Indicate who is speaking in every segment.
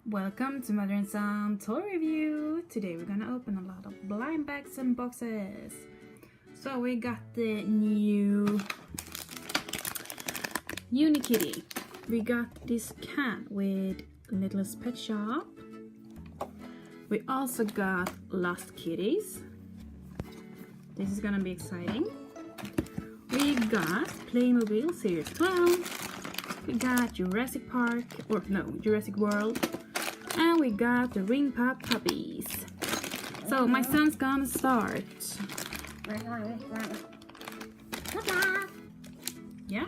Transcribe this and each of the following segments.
Speaker 1: Welcome to Mother and Son toy review. Today we're gonna open a lot of blind bags and boxes. So we got the new Unikitty. We got this cat with Littlest Pet Shop. We also got Lost Kitties. This is gonna be exciting. We got Playmobil Series 12. We got Jurassic World. And we got the ring pop puppies. So my son's gonna start. Yeah.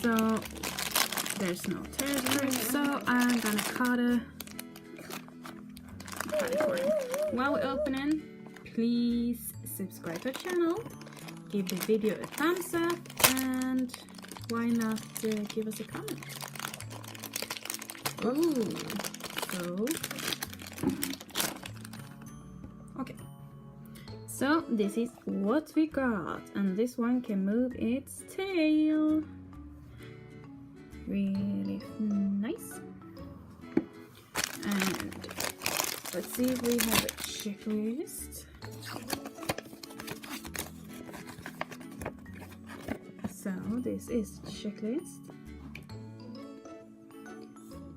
Speaker 1: So there's no territory, so I'm gonna cut it. While we're opening, please subscribe to the channel, give the video a thumbs up, and why not give us a comment? Ooh, so okay. So this is what we got, and this one can move its tail. Really nice. And let's see if we have a checklist. So this is the checklist.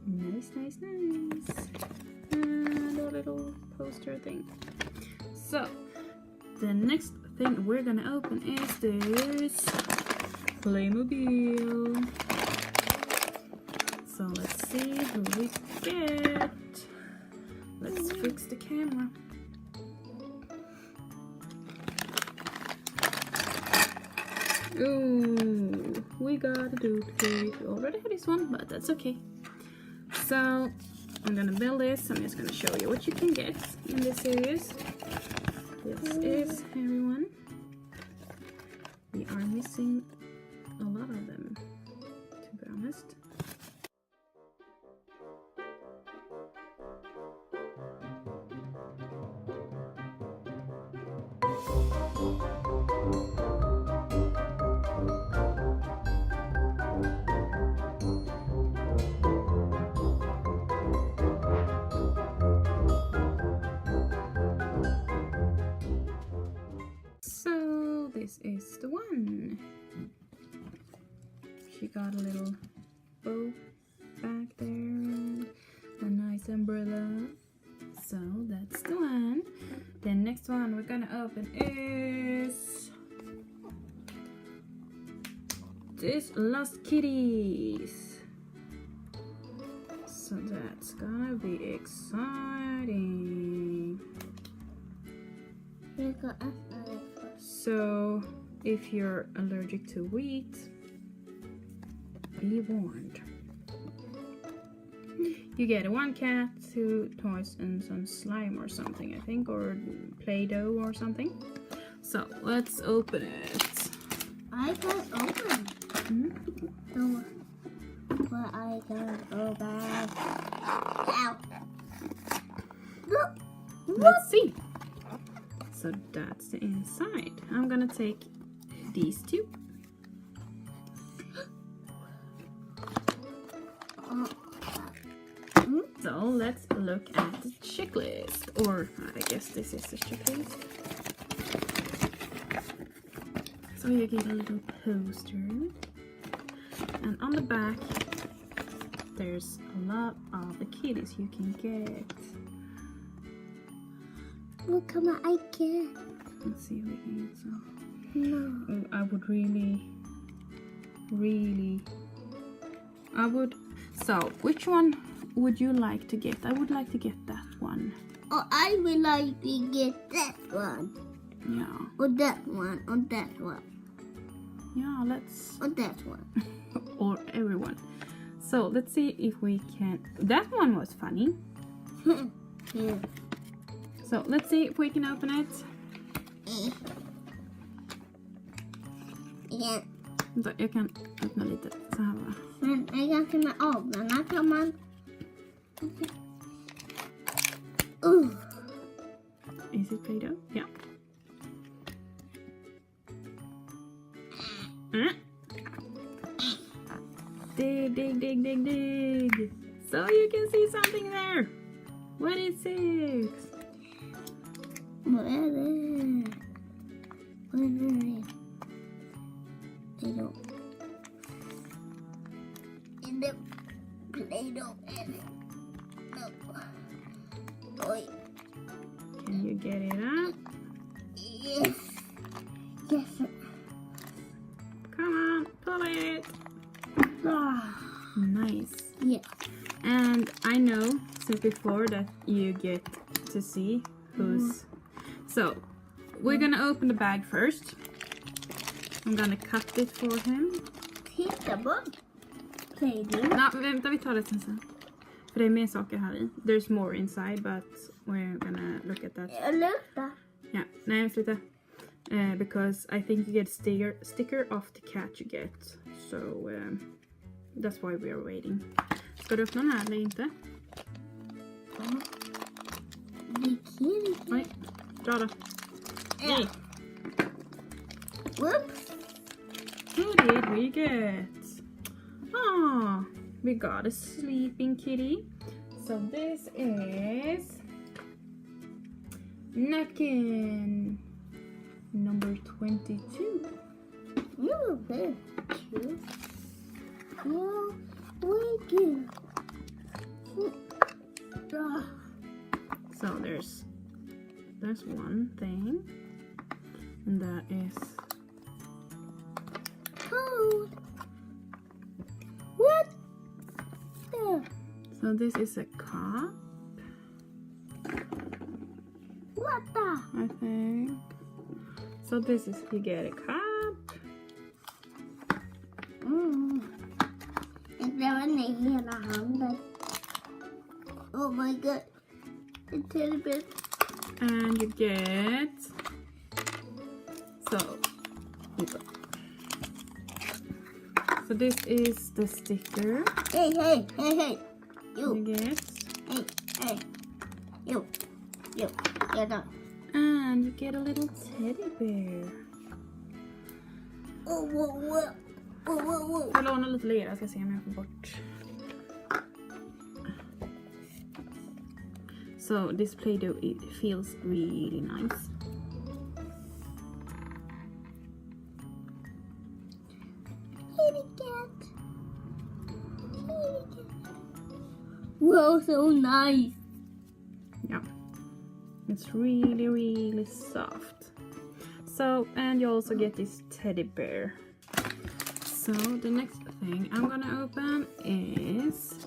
Speaker 1: Nice. And a little poster thing. So the next thing we're gonna open is this Playmobil. So let's see who we get. Let's fix the camera. Ooh, we got a duplicate. We already have this one, but that's okay. So I'm gonna build this. I'm just gonna show you what you can get in this series. This is everyone. We are missing a lot of them, to be honest. So this is the one. She got a little bow back there and a nice umbrella. So that's the one. The next one we're gonna open is this Lost Kitties. So that's gonna be exciting. So if you're allergic to wheat, be warned. You get one cat, 2 toys, and some slime or something, I think, or Play-Doh or something. So let's open it.
Speaker 2: I can't open. No, but I can't go back. Ow. Look.
Speaker 1: Let's see. So that's the inside. I'm gonna take these two. So let's look at the checklist, or I guess this is the checklist. So you get a little poster, and on the back there's a lot of the kitties you can get.
Speaker 2: Look how much I get.
Speaker 1: Let's see if we can get some.
Speaker 2: No.
Speaker 1: I would really. So which one would you like to get? I would like to get that one.
Speaker 2: Oh, I would like to get that one.
Speaker 1: Yeah.
Speaker 2: Or that one. Or that one.
Speaker 1: Yeah, let's.
Speaker 2: Or that one.
Speaker 1: Or everyone. So let's see if we can. That one was funny.
Speaker 2: Yeah.
Speaker 1: So let's see if we can open it.
Speaker 2: Ja.
Speaker 1: Jag kan öppna lite så här bara.
Speaker 2: Men jag kan kunna avlanda kan man.
Speaker 1: Is it Play-Doh? Yeah. Dig. So you can see something there. 26.
Speaker 2: What is it? They don't. In the Play-Doh. No. Wait.
Speaker 1: Can you get it up?
Speaker 2: Yes. Yes.
Speaker 1: Come on, pull it.
Speaker 2: Ah.
Speaker 1: Nice.
Speaker 2: Yeah.
Speaker 1: And I know since before that you get to see who's. So we're gonna open the bag first. I'm gonna cut it for him.
Speaker 2: Titta bort. Play-Doh.
Speaker 1: Ja, vänta, vi tar det sen. För det är mer saker här i. There's more inside, but we're gonna look at that.
Speaker 2: Jag luktar.
Speaker 1: Yeah, nej, sluta. Because I think you get sticker off the cat you get. So that's why we are waiting. Ska du öppna den här eller inte?
Speaker 2: Unikitty.
Speaker 1: Nej, dra då. Nej.
Speaker 2: Whoops.
Speaker 1: Who did we get? Ah, we got a sleeping kitty. So this is napkin number 22.
Speaker 2: You're very cute. You're wicked.
Speaker 1: So there's one thing, and that is
Speaker 2: Cold. What?
Speaker 1: so this is a cup,
Speaker 2: What the?
Speaker 1: I think. So this is you get a cup.
Speaker 2: Det var i hela handen. Oh my god. A teddy bear.
Speaker 1: And you get so this is the sticker
Speaker 2: Hey.
Speaker 1: you
Speaker 2: You.
Speaker 1: get,
Speaker 2: Hey. You. You're done.
Speaker 1: and you get a little teddy bear.
Speaker 2: Whoa.
Speaker 1: Jag lånar lite lera, jag ska se om jag får bort. So this Play-Doh, it feels really nice.
Speaker 2: Kitty cat. Whoa, so nice.
Speaker 1: Yeah, it's really soft. So, and you also get this teddy bear. So the next thing I'm gonna open is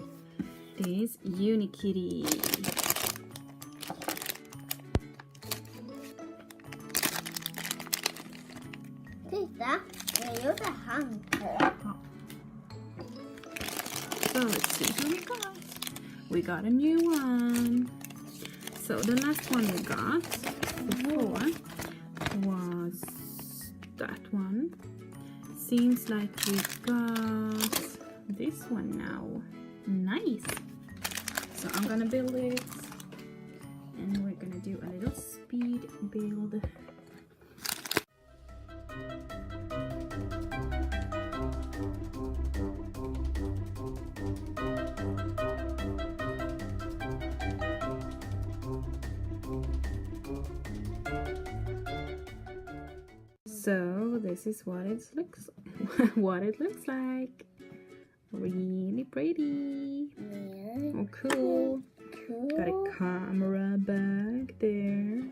Speaker 1: this Unikitty.
Speaker 2: Titta, jag gjorde handtag.
Speaker 1: So let's see who we got. We got a new one. So the last one we got before was that one. Seems like we got this one now. Nice. So I'm gonna build it, and we're gonna do a little speed build. So this is what it looks like. Really pretty.
Speaker 2: Yeah.
Speaker 1: Oh, cool. Got a camera back there.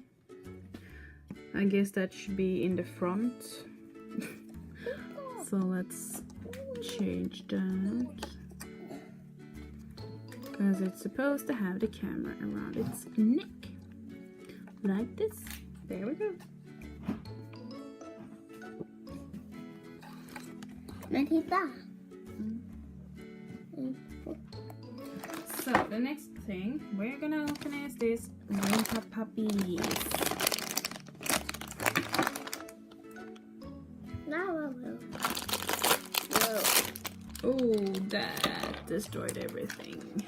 Speaker 1: I guess that should be in the front. So let's change that. Because it's supposed to have the camera around its neck. Like this. There we go.
Speaker 2: Men titta.
Speaker 1: So the next thing we're gonna open is this winter puppies.
Speaker 2: Now I will.
Speaker 1: Oh, that destroyed everything.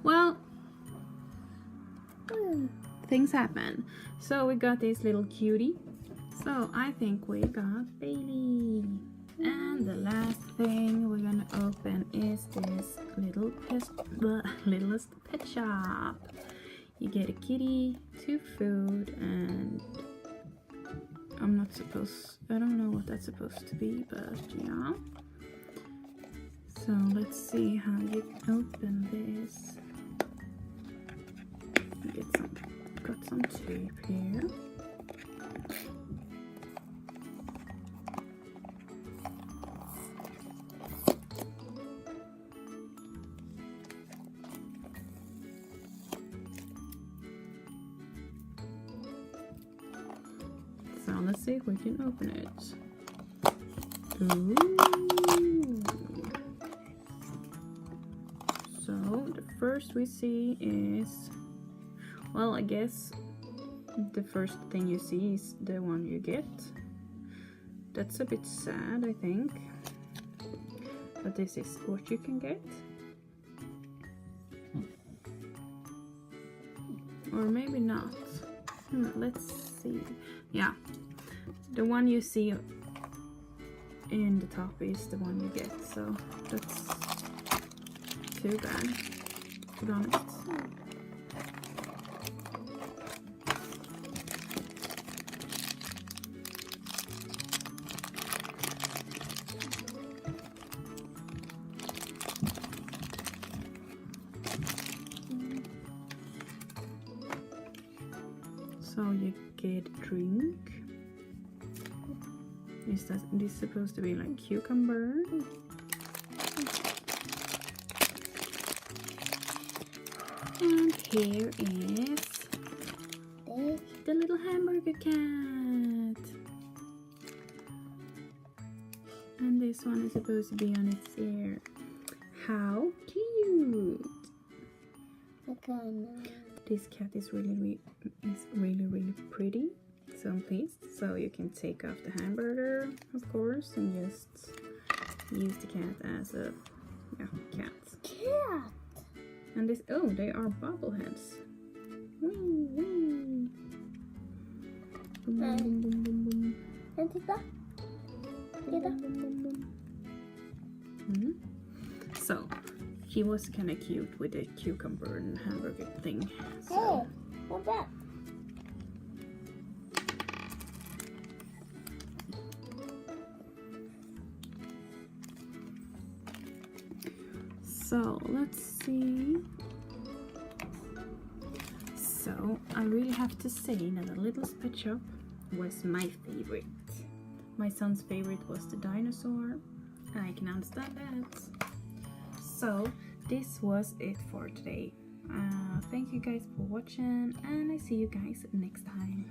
Speaker 1: Well, things happen. So we got this little cutie. So I think we got Bailey. And the last thing we're gonna open is this littlest pet shop. You get a kitty, 2 food, and I don't know what that's supposed to be, but yeah. So let's see how you open this. Got some tape here. So let's see if we can open it. Ooh. So the first we see is, well, I guess the first thing you see is the one you get. That's a bit sad, I think. But this is what you can get. Or maybe not. Let's see. Yeah, the one you see in the top is the one you get, so that's too bad, to be honest. So you get a drink. Is this supposed to be like cucumber? And here is the little hamburger cat. And this one is supposed to be on its ear. How cute! This cat is really pretty. So I'm pleased. So you can take off the hamburger, of course, and just use the cat as a cat. And this, oh, they are bobbleheads. Wee, wee. Boom, boom, boom, boom, boom, boom. So he was kind of cute with the cucumber and hamburger thing. So.
Speaker 2: Hey, what's that?
Speaker 1: So let's see. So I really have to say that the Little Pet Shop was my favorite. My son's favorite was the dinosaur. I can understand that. So this was it for today. Thank you guys for watching, and I see you guys next time.